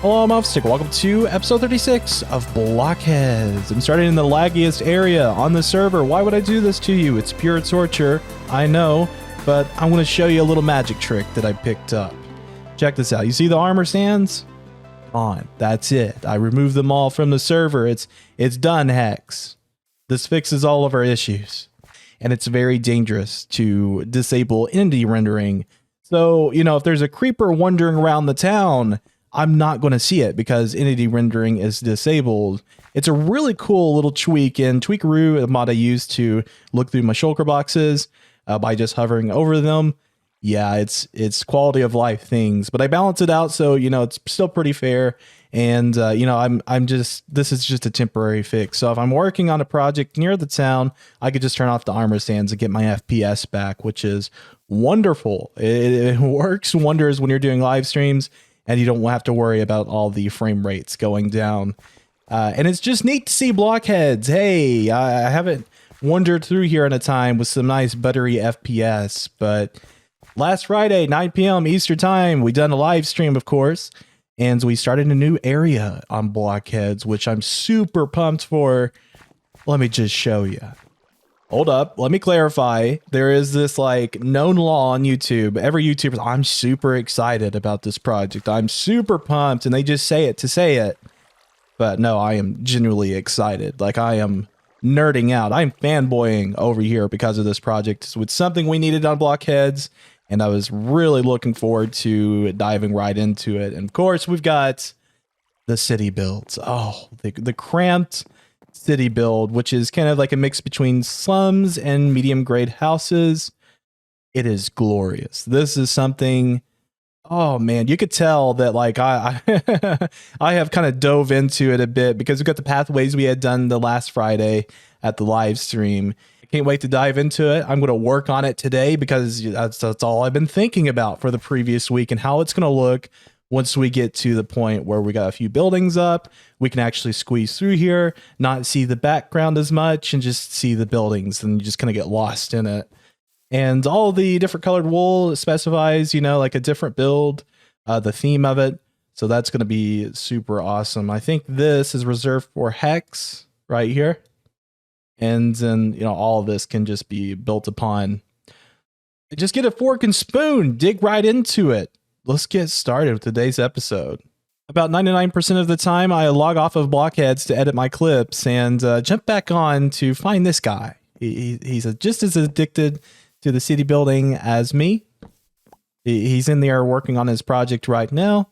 Hello, I'm WaffleStick. Welcome to episode 36 of BlockHeads. I'm starting in the laggiest area on the server. Why would I do this to you? It's pure torture, I know, but I'm going to show you a little magic trick that I picked up. Check this out. You see the armor stands? On. That's it. I removed them all from the server. It's done, Hex. This fixes all of our issues. And it's very dangerous to disable entity rendering. So, you know, if there's a creeper wandering around the town, I'm not going to see it because entity rendering is disabled. It's a really cool little tweak in Tweakaroo, a mod I use to look through my shulker boxes by just hovering over them. Yeah, it's quality of life things, but I balance it out so, you know, it's still pretty fair. And, you know, this is just a temporary fix. So if I'm working on a project near the town, I could just turn off the armor stands and get my FPS back, which is wonderful. It works wonders when you're doing live streams and you don't have to worry about all the frame rates going down. And it's just neat to see BlockHeads. Hey, I haven't wandered through here in a time with some nice buttery FPS, but last Friday, 9 p.m. Eastern time, we done a live stream, of course, and we started a new area on BlockHeads, which I'm super pumped for. Let me just show you. Hold up. Let me clarify. There is this like known law on YouTube. Every YouTuber, I'm super excited about this project. I'm super pumped, and they just say it to say it. But no, I am genuinely excited. Like, I am nerding out. I'm fanboying over here because of this project. It's something we needed on BlockHeads, and I was really looking forward to diving right into it. And of course, we've got the city builds. Oh, the cramped city build, which is kind of like a mix between slums and medium grade houses. It is glorious. This is something, oh man, you could tell that like I I have kind of dove into it a bit because we've got the pathways we had done the last Friday at the live stream. I can't wait to dive into it. I'm going to work on it today because that's all I've been thinking about for the previous week and how it's going to look once we get to the point where we got a few buildings up. We can actually squeeze through here, not see the background as much, and just see the buildings, and you just kind of get lost in it. And all the different colored wool specifies, you know, like a different build, the theme of it. So that's going to be super awesome. I think this is reserved for Hex right here. And then, you know, all of this can just be built upon. Just get a fork and spoon, dig right into it. Let's get started with today's episode. About 99% of the time, I log off of BlockHeads to edit my clips and jump back on to find this guy. He's just as addicted to the city building as me. He's in there working on his project right now.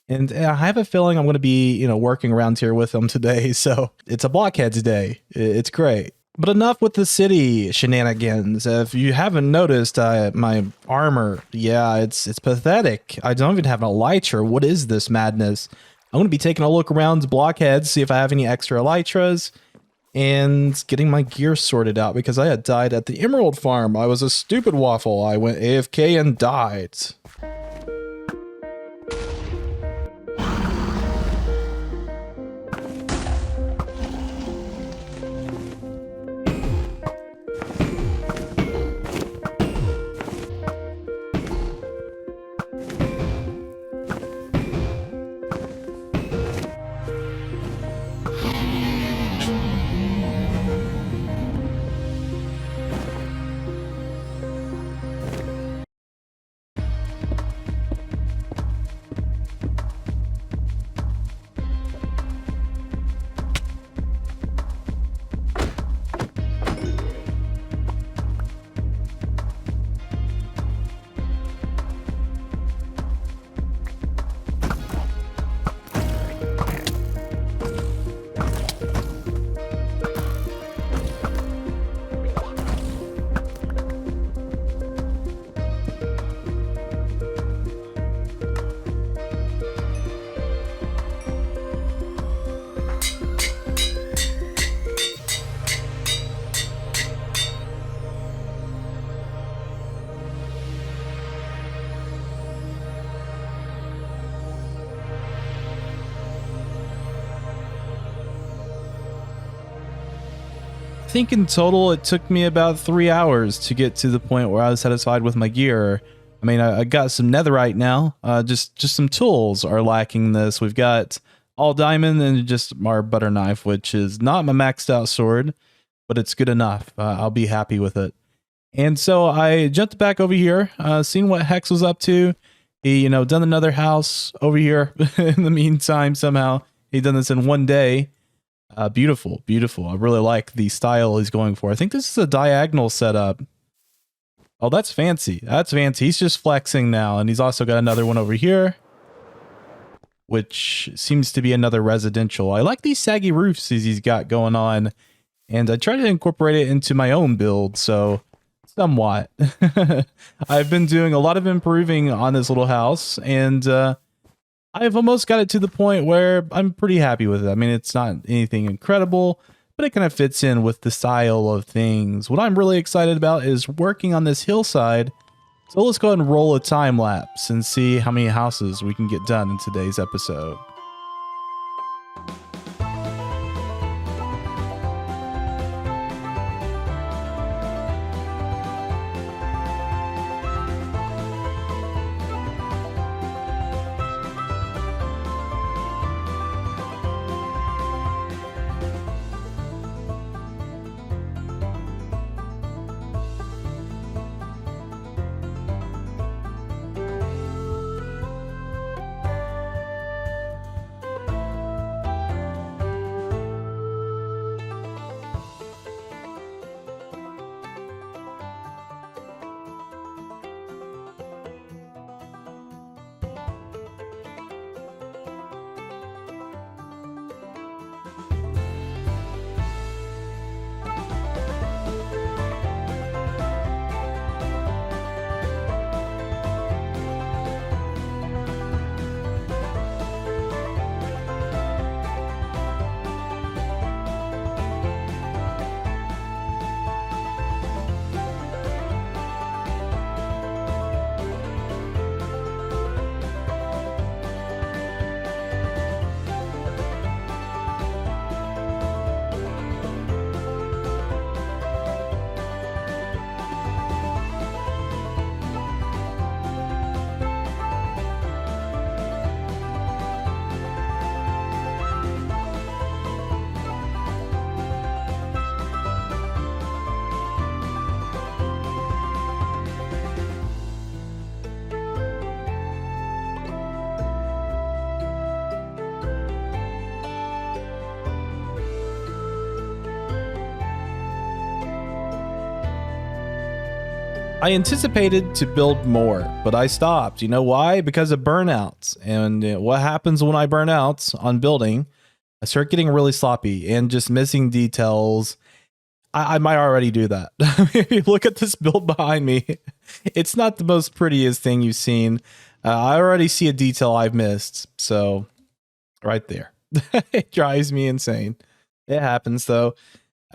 And I have a feeling I'm going to be, you know, working around here with him today. So it's a BlockHeads day. It's great. But enough with the city shenanigans. If you haven't noticed, my armor, yeah, it's pathetic. I don't even have an elytra. What is this madness? I'm going to be taking a look around BlockHeads, see if I have any extra elytras, and getting my gear sorted out because I had died at the Emerald Farm. I was a stupid waffle. I went AFK and died. I think in total it took me about 3 hours to get to the point where I was satisfied with my gear. I mean, I got some netherite now. Just some tools are lacking this. We've got all diamond and just our butter knife, which is not my maxed out sword, but it's good enough. I'll be happy with it. And so I jumped back over here, seen what Hex was up to. He, done another house over here in the meantime. Somehow he done this in one day. Beautiful, beautiful. I really like the style he's going for. I think this is a diagonal setup. Oh, that's fancy. That's fancy. He's just flexing now. And he's also got another one over here, which seems to be another residential. I like these saggy roofs he's got going on. And I try to incorporate it into my own build. So somewhat. I've been doing a lot of improving on this little house. And I've almost got it to the point where I'm pretty happy with it. I mean, it's not anything incredible, but it kind of fits in with the style of things. What I'm really excited about is working on this hillside. So let's go ahead and roll a time lapse and see how many houses we can get done in today's episode. I anticipated to build more, but I stopped. You know why? Because of burnouts. And what happens when I burn out on building? I start getting really sloppy and just missing details. I might already do that. If you look at this build behind me, it's not the most prettiest thing you've seen. I already see a detail I've missed. So right there. It drives me insane. It happens though.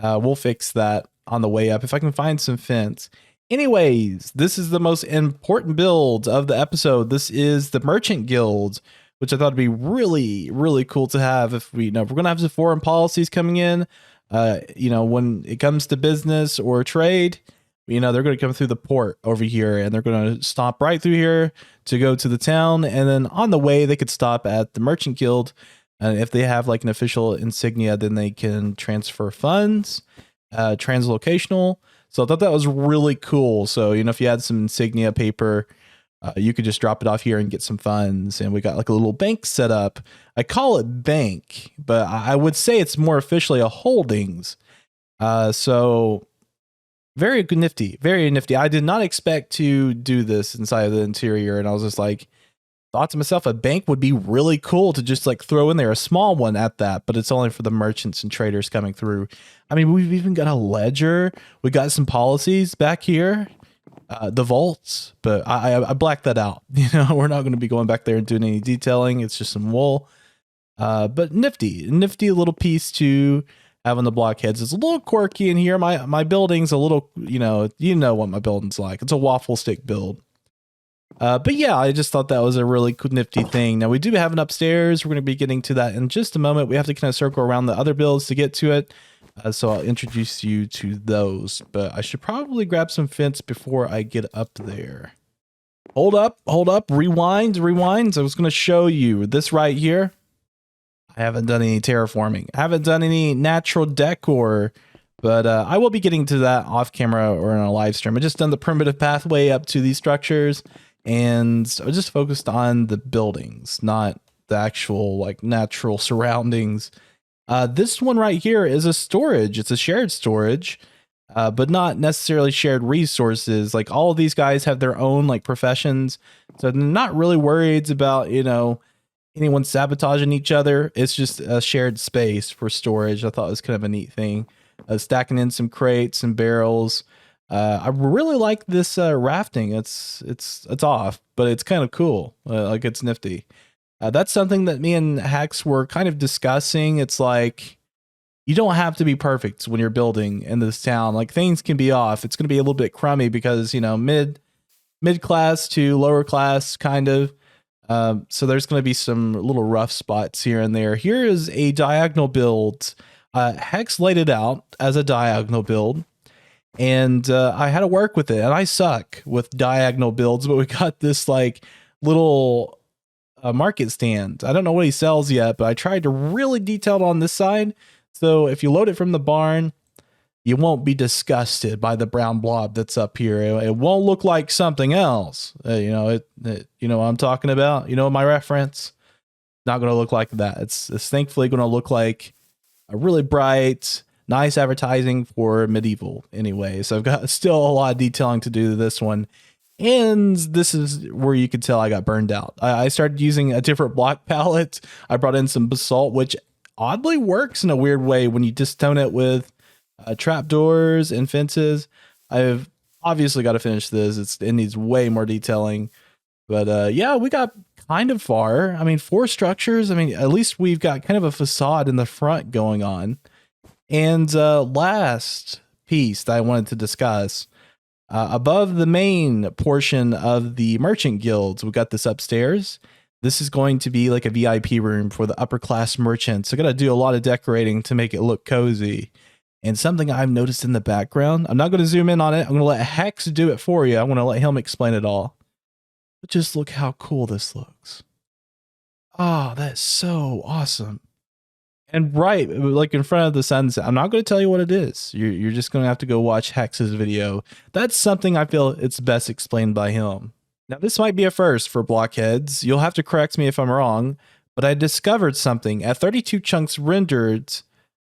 We'll fix that on the way up if I can find some fence. Anyways, this is the most important build of the episode. This is the Merchant Guild, which I thought would be really, really cool to have if if we're going to have some foreign policies coming in, when it comes to business or trade, they're going to come through the port over here and they're going to stop right through here to go to the town. And then on the way, they could stop at the Merchant Guild. And if they have like an official insignia, then they can transfer funds, translocational. So I thought that was really cool. So, if you had some insignia paper, you could just drop it off here and get some funds. And we got like a little bank set up. I call it bank, but I would say it's more officially a holdings. So very nifty, very nifty. I did not expect to do this inside of the interior. And I was just like, thought to myself, a bank would be really cool to just like throw in there, a small one at that, but it's only for the merchants and traders coming through. I mean, we've even got a ledger. We got some policies back here, the vaults, but I blacked that out. We're not going to be going back there and doing any detailing. It's just some wool, but nifty little piece to have on the BlockHeads. It's a little quirky in here. My building's a little, you know what my building's like. It's a WaffleStick build. But yeah, I just thought that was a really cool, nifty thing. Now we do have an upstairs. We're going to be getting to that in just a moment. We have to kind of circle around the other builds to get to it. So I'll introduce you to those, but I should probably grab some fence before I get up there. Hold up, rewind. I was going to show you this right here. I haven't done any terraforming. I haven't done any natural decor, but I will be getting to that off camera or in a live stream. I just done the primitive pathway up to these structures, and I was just focused on the buildings, not the actual like natural surroundings. This one right here is a storage. It's a shared storage, but not necessarily shared resources. Like all of these guys have their own like professions, so they're not really worried about, you know, anyone sabotaging each other. It's just a shared space for storage. I thought it was kind of a neat thing. Stacking in some crates and barrels. I really like this rafting. It's off, but it's kind of cool. Like it's nifty. That's something that me and Hex were kind of discussing. It's like, you don't have to be perfect when you're building in this town. Like things can be off. It's going to be a little bit crummy because, you know, mid class to lower class kind of. So there's going to be some little rough spots here and there. Here is a diagonal build. Hex laid it out as a diagonal build, and I had to work with it, and I suck with diagonal builds, but we got this like little market stand. I don't know what he sells yet, but I tried to really detail it on this side. So if you load it from the barn, you won't be disgusted by the brown blob that's up here. It won't look like something else. You know, you know what I'm talking about? You know my reference? Not going to look like that. It's thankfully going to look like a really bright, nice advertising for medieval anyway. So I've got still a lot of detailing to do to this one. And this is where you can tell I got burned out. I started using a different block palette. I brought in some basalt, which oddly works in a weird way when you just tone it with trapdoors and fences. I've obviously got to finish this. It needs way more detailing. But yeah, we got kind of far. I mean, 4 structures. I mean, at least we've got kind of a facade in the front going on. And last piece that I wanted to discuss, above the main portion of the merchant guilds, we got this upstairs. This is going to be like a VIP room for the upper class merchants. I got to do a lot of decorating to make it look cozy. And something I've noticed in the background, I'm not going to zoom in on it. I'm going to let Hex do it for you. I'm going to let him explain it all. But just look how cool this looks. Oh, that's so awesome. And right, like in front of the sunset, I'm not going to tell you what it is. You're just going to have to go watch Hex's video. That's something I feel it's best explained by him. Now, this might be a first for BlockHeads. You'll have to correct me if I'm wrong, but I discovered something. At 32 chunks rendered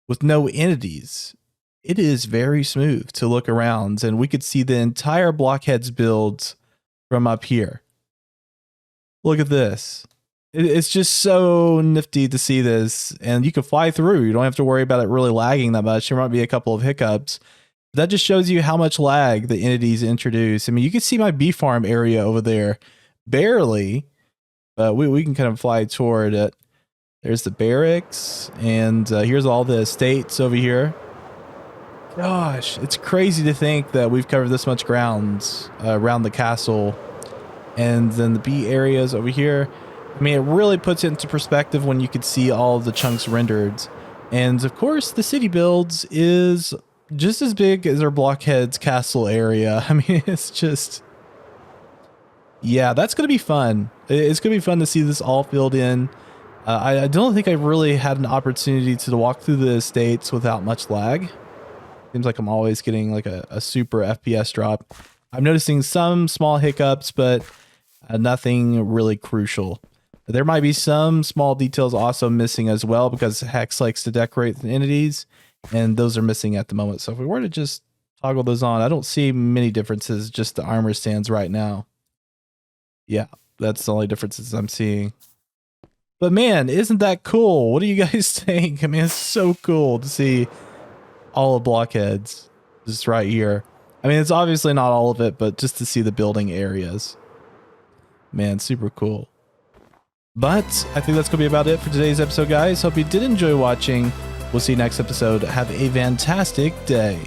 with no entities, it is very smooth to look around, and we could see the entire BlockHeads build from up here. Look at this. It's just so nifty to see this, and you can fly through. You don't have to worry about it really lagging that much. There might be a couple of hiccups. That just shows you how much lag the entities introduce. I mean, you can see my bee farm area over there. Barely, but we can kind of fly toward it. There's the barracks, and here's all the estates over here. Gosh, it's crazy to think that we've covered this much ground around the castle. And then the bee areas over here. I mean, it really puts it into perspective when you could see all of the chunks rendered. And of course, the city builds is just as big as our BlockHeads castle area. I mean, it's just, yeah, that's going to be fun. It's going to be fun to see this all filled in. I don't think I've really had an opportunity to walk through the estates without much lag. Seems like I'm always getting like a super FPS drop. I'm noticing some small hiccups, but nothing really crucial. There might be some small details also missing as well, because Hex likes to decorate the entities, and those are missing at the moment. So if we were to just toggle those on, I don't see many differences, just the armor stands right now. Yeah, that's the only differences I'm seeing. But man, isn't that cool? What do you guys think? I mean, it's so cool to see all of BlockHeads just right here. I mean, it's obviously not all of it, but just to see the building areas. Man, super cool. But I think that's going to be about it for today's episode, guys. Hope you did enjoy watching. We'll see you next episode. Have a fantastic day.